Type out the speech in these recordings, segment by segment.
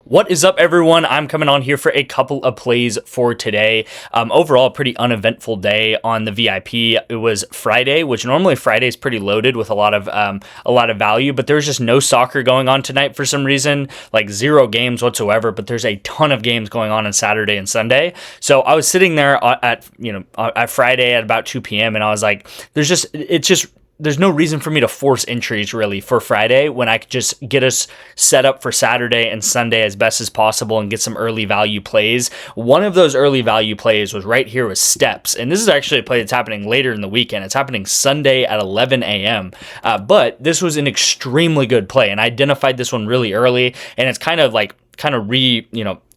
What is up, everyone? I'm coming on here for a couple of plays for today. Overall, pretty uneventful day on the VIP. It was Friday, which normally Friday is pretty loaded with a lot of value, but there's just no soccer going on tonight for some reason, like zero games whatsoever. But there's a ton of games going on Saturday and Sunday. So I was sitting there at Friday at about 2 p.m. and I was like, there's no reason for me to force entries really for Friday when I could just get us set up for Saturday and Sunday as best as possible and get some early value plays. One of those early value plays was right here with Steps. And this is actually a play that's happening later in the weekend. It's happening Sunday at 11 a.m. But this was an extremely good play. And I identified this one really early. And it's kind of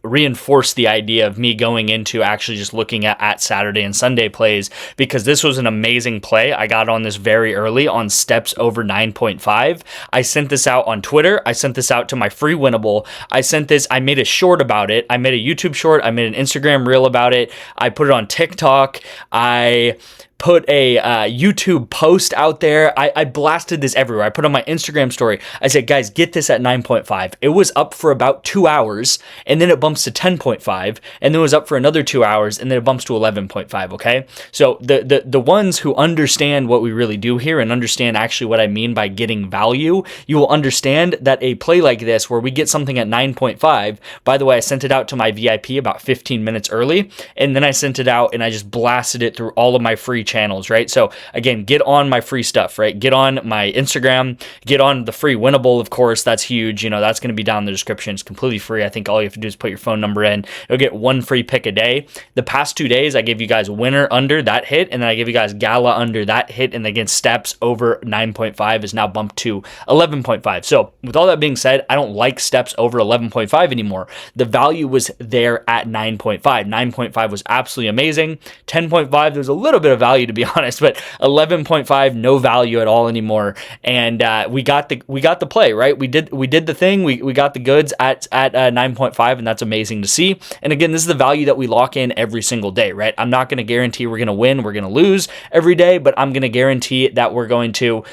reinforce the idea of me going into actually just looking at Saturday and Sunday plays, because this was an amazing play. I got on this very early on Steps over 9.5. I sent this out on Twitter. I sent this out to my free winnable. I made a short about it. I made a YouTube short. I made an Instagram reel about it. I put it on TikTok. I put a YouTube post out there. I blasted this everywhere. I put on my Instagram story. I said, guys, get this at 9.5. It was up for about 2 hours, and then it bumps to 10.5, and then it was up for another 2 hours, and then it bumps to 11.5, okay? So the ones who understand what we really do here and understand actually what I mean by getting value, you will understand that a play like this where we get something at 9.5, by the way, I sent it out to my VIP about 15 minutes early, and then I sent it out and I just blasted it through all of my free channels, right? So again, get on my free stuff, right? Get on my Instagram, get on the free winnable, of course. That's huge. That's going to be down in the description. It's completely free. I think all you have to do is put your phone number in. You'll get one free pick a day. The past 2 days, I gave you guys winner under that hit, and then I gave you guys gala under that hit, and again, Steps over 9.5 is now bumped to 11.5. So with all that being said, I don't like Steps over 11.5 anymore. The value was there at 9.5. 9.5 was absolutely amazing. 10.5, there's a little bit of value, to be honest, but 11.5, no value at all anymore. And we got the play, right? We did the thing. We got the goods at 9.5, and that's amazing to see. And again, this is the value that we lock in every single day, right? I'm not going to guarantee we're going to win, we're going to lose every day, but I'm going to guarantee that we're going to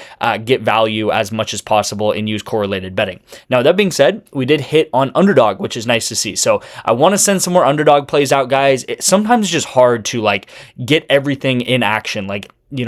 get value as much as possible and use correlated betting. Now, that being said, we did hit on underdog, which is nice to see. So I want to send some more underdog plays out, guys. Sometimes it's just hard to get everything in action.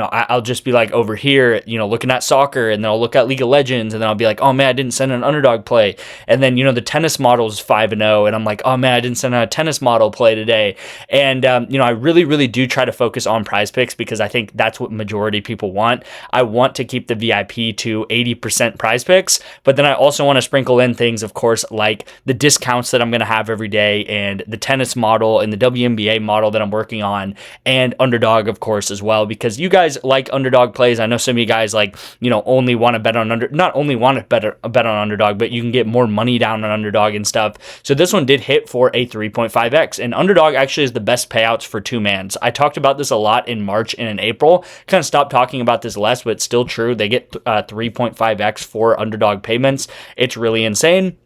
I'll just be over here, looking at soccer, and then I'll look at League of Legends, and then I'll be like, oh man, I didn't send an underdog play. And then, the tennis model is 5-0, and I'm like, oh man, I didn't send a tennis model play today. And, I really, really do try to focus on PrizePicks because I think that's what majority people want. I want to keep the VIP to 80% PrizePicks, but then I also want to sprinkle in things, of course, like the discounts that I'm going to have every day, and the tennis model and the WNBA model that I'm working on, and underdog, of course, as well, because you guys like underdog plays. I know some of you guys only want to bet on not only want to bet on underdog, but you can get more money down on underdog and stuff. So this one did hit for a 3.5x, and underdog actually is the best payouts for two mans. I talked about this a lot in March and in April. Kind of stopped talking about this less, but it's still true. They get 3.5x for underdog payments. It's really insane.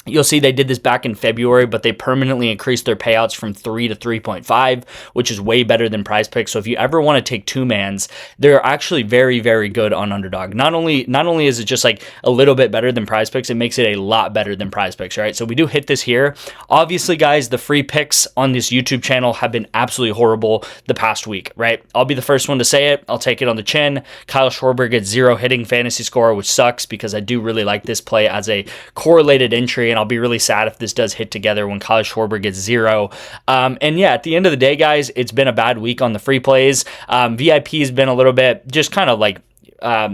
You'll see they did this back in February, but they permanently increased their payouts from 3 to 3.5, which is way better than PrizePicks. So if you ever want to take two mans, they're actually very, very good on underdog. Not only is it just a little bit better than PrizePicks, it makes it a lot better than PrizePicks, right? So we do hit this here. Obviously, guys, the free picks on this YouTube channel have been absolutely horrible the past week, right? I'll be the first one to say it. I'll take it on the chin. Kyle Schwarber gets 0 hitting fantasy score, which sucks because I do really like this play as a correlated entry. And I'll be really sad if this does hit together when Kyle Schwarber gets 0. And yeah, at the end of the day, guys, it's been a bad week on the free plays. VIP has been a little bit just kind of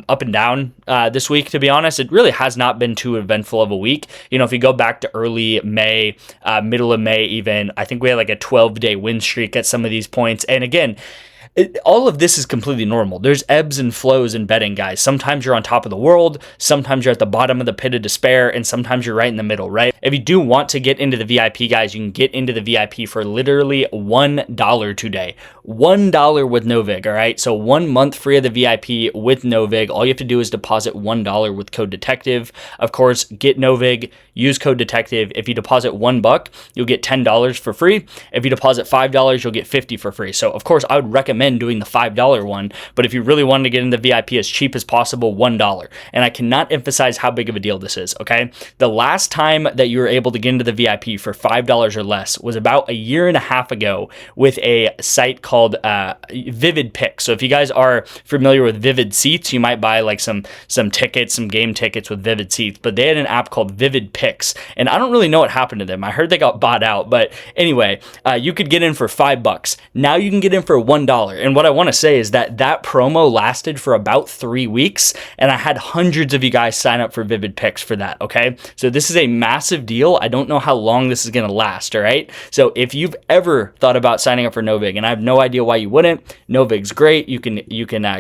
up and down this week, to be honest. It really has not been too eventful of a week. If you go back to early May, middle of May even, I think we had a 12-day win streak at some of these points. And again, all of this is completely normal. There's ebbs and flows in betting, guys. Sometimes you're on top of the world, sometimes you're at the bottom of the pit of despair, and sometimes you're right in the middle, right? If you do want to get into the VIP, guys, you can get into the VIP for literally $1 today. $1 with NOVIG, all right? So 1 month free of the VIP with NOVIG. All you have to do is deposit $1 with code DETECTIVE. Of course, get NOVIG, use code DETECTIVE. If you deposit $1, you'll get $10 for free. If you deposit $5, you'll get $50 for free. So, of course, I would recommend recommend doing the $5 one, but if you really wanted to get into the VIP as cheap as possible, $1. And I cannot emphasize how big of a deal this is, okay? The last time that you were able to get into the VIP for $5 or less was about a year and a half ago with a site called PrizePicks. So if you guys are familiar with Vivid Seats, you might buy like some tickets, some game tickets with Vivid Seats, but they had an app called PrizePicks, and I don't really know what happened to them. I heard they got bought out, but anyway, you could get in for $5. Now you can get in for $1. And what I want to say is that promo lasted for about 3 weeks, and I had hundreds of you guys sign up for PrizePicks for that, okay? So this is a massive deal. I don't know how long this is going to last, all right? So if you've ever thought about signing up for NOVIG, and I have no idea why you wouldn't, NOVIG's great. You can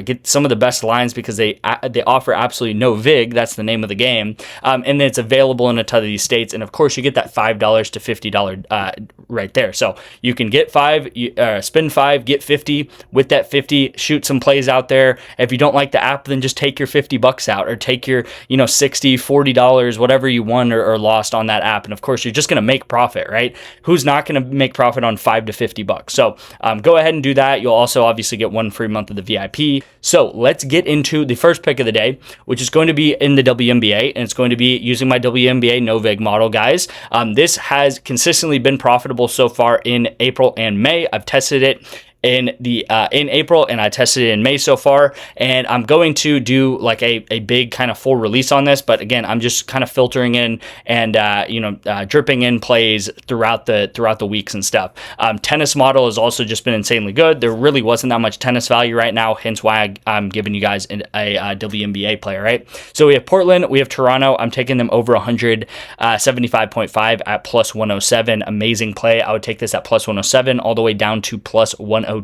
get some of the best lines because they offer absolutely no VIG. That's the name of the game. And then it's available in a ton of these states. And of course, you get that $5 to $50 right there. So you can get spend 5, get 50. With that 50, shoot some plays out there. If you don't like the app, then just take your $50 out, or take your, $60, $40, whatever you won or lost on that app. And of course, you're just going to make profit, right? Who's not going to make profit on $5 to $50? So go ahead and do that. You'll also obviously get 1 free month of the VIP. So let's get into the first pick of the day, which is going to be in the WNBA, and it's going to be using my WNBA NOVIG model, guys. This has consistently been profitable so far in April and May. I've tested it in April, and I tested it in May so far, and I'm going to do like a big kind of full release on this, but again, I'm just kind of filtering in and dripping in plays throughout the weeks and stuff. Tennis model has also just been insanely good. There really wasn't that much tennis value right now, hence why I'm giving you guys a WNBA player, right? So we have Portland, we have Toronto. I'm taking them over 175.5 at plus 107. Amazing play. I would take this at plus 107 all the way down to plus 102.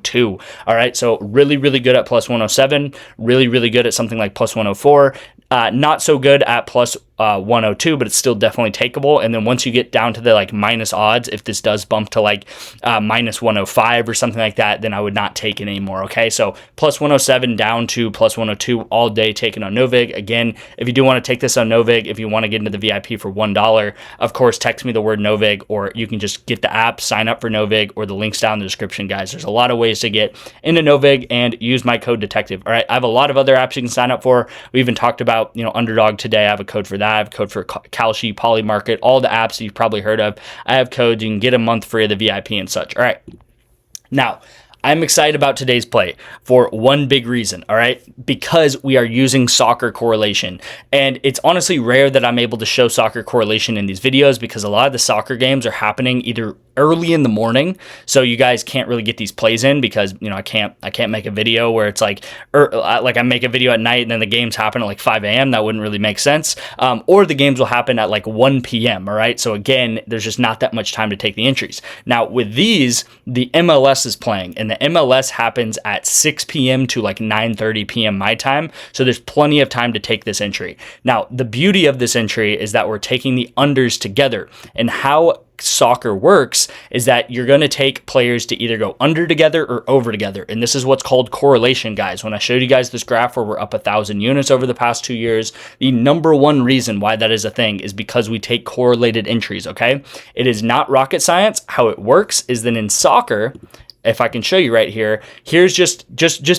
All right, so really, really good at plus 107, really, really good at something like plus 104. Not so good at plus 102, but it's still definitely takeable. And then once you get down to the like minus odds, if this does bump to like minus 105 or something like that, then I would not take it anymore. Okay, so plus 107 down to plus 102 all day, taken on NOVIG. Again, if you do want to take this on NOVIG, if you want to get into the VIP for $1, of course, text me the word NOVIG, or you can just get the app, sign up for NOVIG, or the link's down in the description, guys. There's a lot of ways to get into NOVIG and use my code detective. All right, I have a lot of other apps you can sign up for. We even talked about Underdog today. I have a code for that. I have a code for Kalshi, Polymarket, all the apps that you've probably heard of. I have codes. You can get a month free of the VIP and such. All right. Now, I'm excited about today's play for one big reason, all right? Because we are using soccer correlation. And it's honestly rare that I'm able to show soccer correlation in these videos, because a lot of the soccer games are happening either early in the morning, so you guys can't really get these plays in, because I can't make a video where it's like I make a video at night and then the games happen at like 5 a.m. That wouldn't really make sense. Or the games will happen at like 1 p.m. All right, so again, there's just not that much time to take the entries. Now with these, the MLS is playing, and the MLS happens at 6 p.m. to like 9:30 p.m. my time, so there's plenty of time to take this entry. Now the beauty of this entry is that we're taking the unders together, and how soccer works is that you're going to take players to either go under together or over together, and this is what's called correlation, guys. When I showed you guys this graph where we're up 1,000 units over the past 2 years, the number one reason why that is a thing is because we take correlated entries. Okay, it is not rocket science. How it works is that in soccer, if I can show you right here, here's just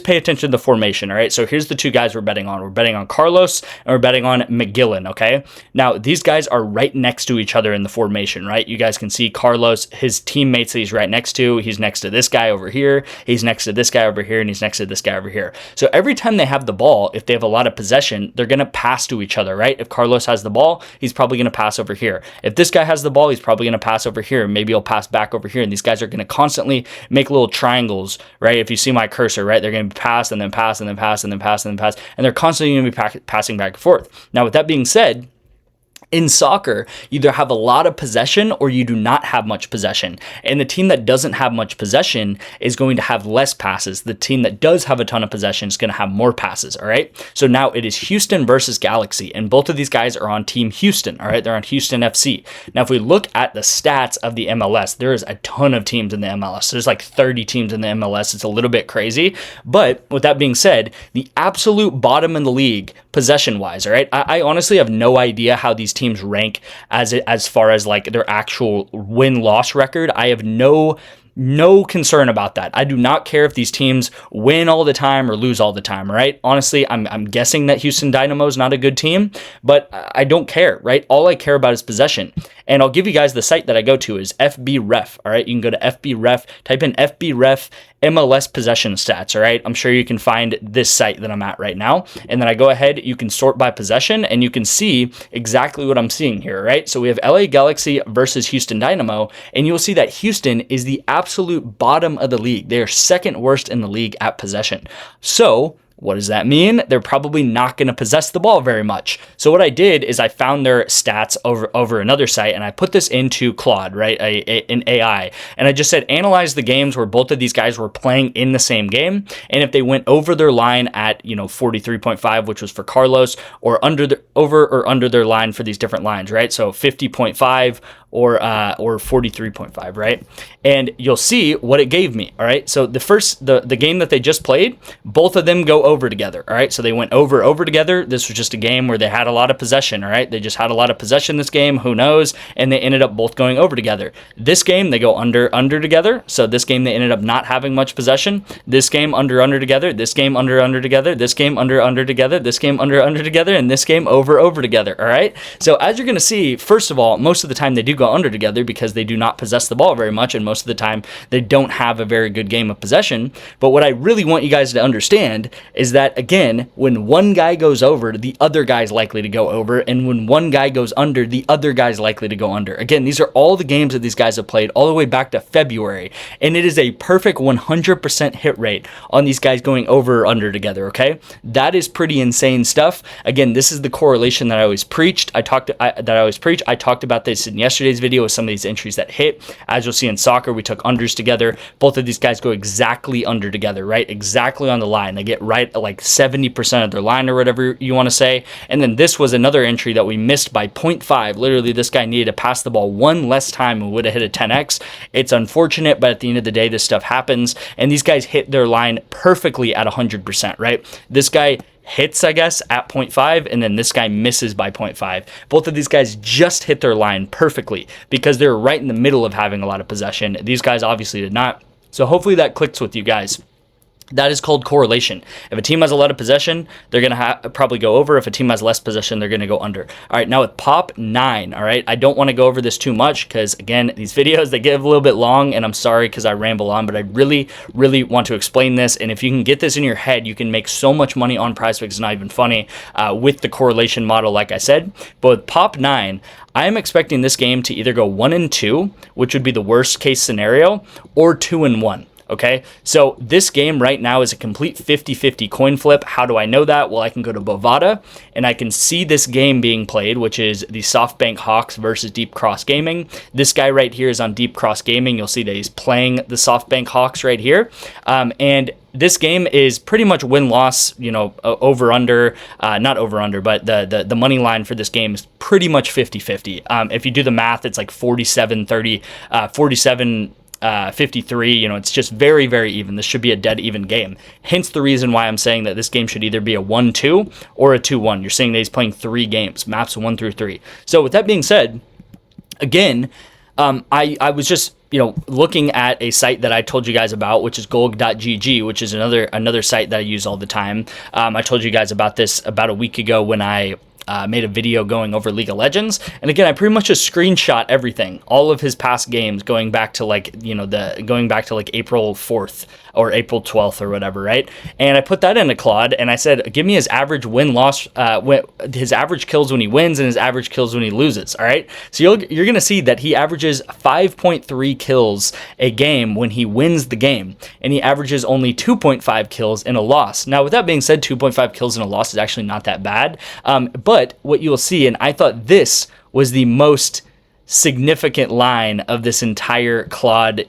pay attention to the formation, all right? So here's the two guys we're betting on. We're betting on Carlos and we're betting on McGillen, okay? Now, these guys are right next to each other in the formation, right? You guys can see Carlos, his teammates that he's right next to. He's next to this guy over here. He's next to this guy over here, and he's next to this guy over here. So every time they have the ball, if they have a lot of possession, they're going to pass to each other, right? If Carlos has the ball, he's probably going to pass over here. If this guy has the ball, he's probably going to pass over here. Maybe he'll pass back over here, and these guys are going to constantly make little triangles, right? If you see my cursor, right, they're going to pass and then pass and then pass and then pass and then pass, and they're constantly going to be passing back and forth. Now, with that being said, in soccer, you either have a lot of possession or you do not have much possession. And the team that doesn't have much possession is going to have less passes. The team that does have a ton of possession is going to have more passes, all right? So now it is Houston versus Galaxy, and both of these guys are on Team Houston, all right? They're on Houston FC. Now, if we look at the stats of the MLS, there is a ton of teams in the MLS. There's like 30 teams in the MLS. It's a little bit crazy. But with that being said, the absolute bottom in the league, possession-wise, all right? I honestly have no idea how these teams rank as far as like their actual win-loss record. I have no No concern about that. I do not care if these teams win all the time or lose all the time, right? Honestly, I'm guessing that Houston Dynamo is not a good team, but I don't care, right? All I care about is possession. And I'll give you guys the site that I go to is FBref, all right? You can go to FBref, type in FBref MLS possession stats, all right? I'm sure you can find this site that I'm at right now. And then I go ahead, you can sort by possession, and you can see exactly what I'm seeing here, right? So we have LA Galaxy versus Houston Dynamo, and you'll see that Houston is the absolute bottom of the league. They are second worst in the league at possession. So what does that mean? They're probably not going to possess the ball very much. So what I did is I found their stats over another site, and I put this into Claude, right, an AI, and I just said analyze the games where both of these guys were playing in the same game, and if they went over their line at 43.5, which was for Carlos, or over or under their line for these different lines, right? So 50.5 or 43.5, right? And you'll see what it gave me, all right? So the game that they just played, both of them go over together, all right? So they went over together. This was just a game where they had a lot of possession, all right? They just had a lot of possession this game, who knows? And they ended up both going over together. This game, they go under together. So this game, they ended up not having much possession. This game, under together. This game, under together. This game, under together. This game, under together. And this game, over together, all right? So as you're going to see, first of all, most of the time they do go under together because they do not possess the ball very much, and most of the time they don't have a very good game of possession. But what I really want you guys to understand is that, again, when one guy goes over, the other guy's likely to go over, and when one guy goes under, the other guy's likely to go under. Again, these are all the games that these guys have played all the way back to February, and it is a perfect 100% hit rate on these guys going over or under together, okay? That is pretty insane stuff. Again, this is the correlation that I always preached. I talked about this in yesterday's video with some of these entries that hit. As you'll see in soccer, we took unders together. Both of these guys go exactly under together, right? Exactly on the line. They get right at like 70% of their line or whatever you want to say. And then this was another entry that we missed by 0.5. Literally, this guy needed to pass the ball one less time and would have hit a 10x. It's unfortunate, but at the end of the day, this stuff happens. And these guys hit their line perfectly at 100%, right? This guy hits, I guess, at 0.5, and then this guy misses by 0.5. Both of these guys just hit their line perfectly because they're right in the middle of having a lot of possession. These guys obviously did not. So hopefully that clicks with you guys. That is called correlation. If a team has a lot of possession, they're going to probably go over. If a team has less possession, they're going to go under. All right, now with Pop 9, all right, I don't want to go over this too much because, again, these videos, they get a little bit long, and I'm sorry because I ramble on, but I really, really want to explain this. And if you can get this in your head, you can make so much money on PrizePicks. It's not even funny with the correlation model, like I said. But with Pop 9, I am expecting this game to either go 1-2, which would be the worst case scenario, or 2-1. Okay, so this game right now is a complete 50-50 coin flip. How do I know that? Well, I can go to Bovada and I can see this game being played, which is the SoftBank Hawks versus Deep Cross Gaming. This guy right here is on Deep Cross Gaming. You'll see that he's playing the SoftBank Hawks right here. And this game is pretty much win-loss, over under, not over under, but the money line for this game is pretty much 50-50. If you do the math, it's like 47-30, 53, it's just very, very even. This should be a dead even game. Hence the reason why I'm saying that this game should either be a 1-2 or a 2-1. You're seeing that he's playing 3 games, maps 1 through 3. So with that being said, again, I was just looking at a site that I told you guys about, which is golg.gg, which is another site that I use all the time. I told you guys about this about a week ago when I made a video going over League of Legends. And again, I pretty much just screenshot everything, all of his past games going back to like April 4th or April 12th or whatever, right? And I put that into Claude and I said, give me his average win-loss, his average kills when he wins and his average kills when he loses, all right? So you're going to see that he averages 5.3 kills a game when he wins the game, and he averages only 2.5 kills in a loss. Now, with that being said, 2.5 kills in a loss is actually not that bad, but what you'll see, and I thought this was the most significant line of this entire Claude,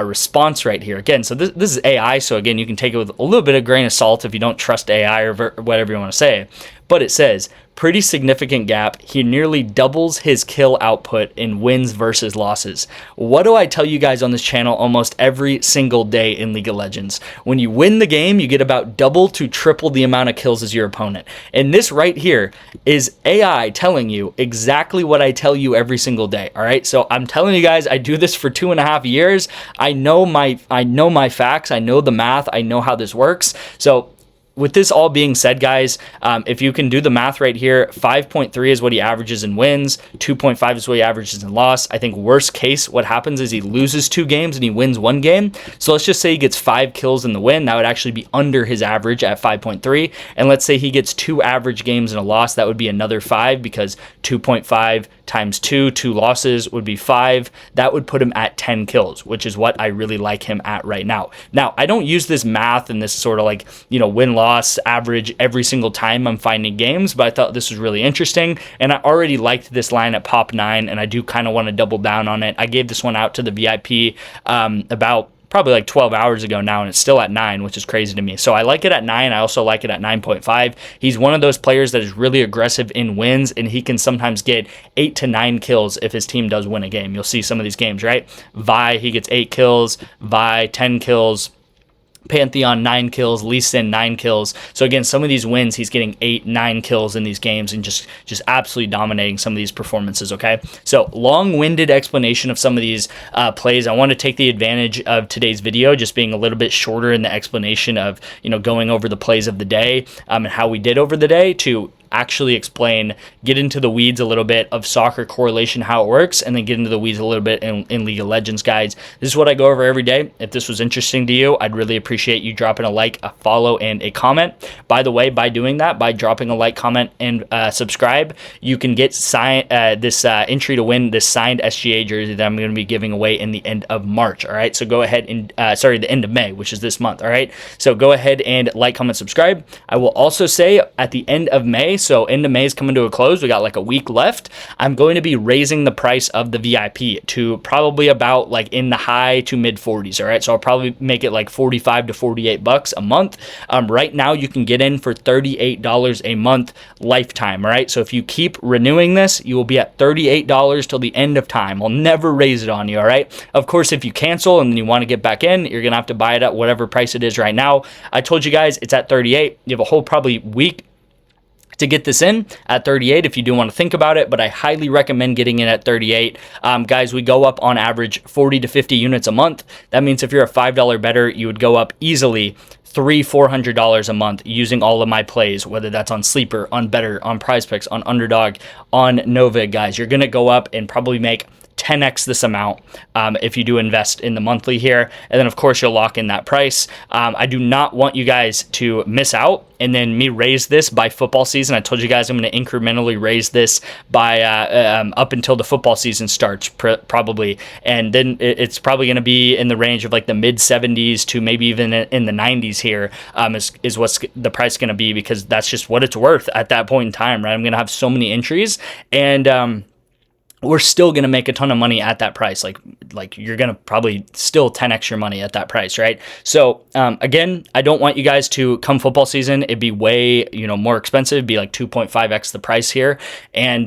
response right here. Again, so this is AI, so again, you can take it with a little bit of grain of salt if you don't trust AI or whatever you want to say. but it says pretty significant gap. He nearly doubles his kill output in wins versus losses. What do I tell you guys on this channel almost every single day in League of Legends? When you win the game, you get about double to triple the amount of kills as your opponent. And this right here is AI telling you exactly what I tell you every single day. All right. So I'm telling you guys, I do this for 2.5 years. I know my facts. I know the math. I know how this works. So with this all being said, guys, if you can do the math right here, 5.3 is what he averages in wins, 2.5 is what he averages in loss. I think worst case, what happens is he loses 2 games and he wins 1 game. So let's just say he gets 5 kills in the win. That would actually be under his average at 5.3. And let's say he gets 2 average games in a loss. That would be another 5, because 2.5 times 2 losses would be 5. That would put him at 10 kills, which is what I really like him at right now. Now, I don't use this math and this sort of like, win-loss average every single time I'm finding games, but I thought this was really interesting, and I already liked this line at pop 9, and I do kind of want to double down on it. I gave this one out to the VIP about probably like 12 hours ago now, and it's still at 9, which is crazy to me. So I like it at 9. I also like it at 9.5. He's one of those players that is really aggressive in wins, and he can sometimes get 8 to 9 kills if his team does win a game. You'll see some of these games, right? Vi, he gets 8 kills. Vi, 10 kills. Pantheon 9 kills, Lee Sin 9 kills. So again, some of these wins, he's getting 8, 9 kills in these games and just absolutely dominating some of these performances. Okay, so long-winded explanation of some of these plays. I want to take the advantage of today's video just being a little bit shorter in the explanation of going over the plays of the day and how we did over the day to actually explain, get into the weeds a little bit of soccer correlation, how it works, and then get into the weeds a little bit in League of Legends, guys. This is what I go over every day. If this was interesting to you, I'd really appreciate you dropping a like, a follow, and a comment. By the way, by doing that, by dropping a like, comment, and subscribe, you can get this entry to win this signed SGA jersey that I'm going to be giving away in the end of March. All right, so go ahead and the end of May, which is this month. All right, so go ahead and like, comment, subscribe. I will also say at the end of May, so end of May is coming to a close. We got like a week left. I'm going to be raising the price of the VIP to probably about like in the high to mid 40s. All right, so I'll probably make it like 45 to 48 bucks a month. Right now you can get in for $38 a month lifetime. All right, so if you keep renewing this, you will be at $38 till the end of time. I'll never raise it on you. All right, of course, if you cancel and then you want to get back in, you're gonna have to buy it at whatever price it is right now. I told you guys it's at 38. You have a whole probably week to get this in at 38 if you do want to think about it, but I highly recommend getting in at 38. Guys, we go up on average 40 to 50 units a month. That means if you're a $5 bettor, you would go up easily $300-$400 a month using all of my plays, whether that's on Sleeper, on Bettor, on PrizePicks, on Underdog, on NOVIG. Guys, you're gonna go up and probably make 10x this amount if you do invest in the monthly here, and then of course you'll lock in that price. I do not want you guys to miss out and then me raise this by football season. I told you guys I'm going to incrementally raise this by up until the football season starts probably, and then it's probably going to be in the range of like the mid 70s to maybe even in the 90s here is what's the price going to be, because that's just what it's worth at that point in time, right? I'm going to have so many entries, and we're still going to make a ton of money at that price. Like you're going to probably still 10x your money at that price, right? So again, I don't want you guys to come football season, it'd be way, more expensive. It'd be like 2.5x the price here, and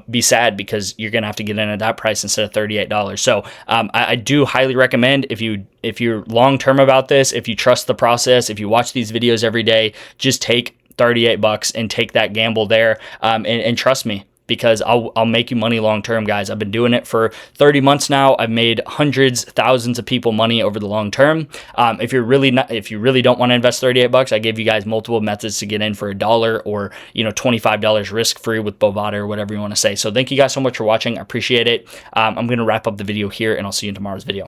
be sad because you're going to have to get in at that price instead of $38. So I do highly recommend, if you're long-term about this, if you trust the process, if you watch these videos every day, just take $38 and take that gamble there, and trust me, because I'll make you money long term, guys. I've been doing it for 30 months now. I've made hundreds, thousands of people money over the long term. If you really don't want to invest $38, I gave you guys multiple methods to get in for $1 or $25 risk free with Bovada or whatever you want to say. So thank you guys so much for watching. I appreciate it. I'm going to wrap up the video here, and I'll see you in tomorrow's video.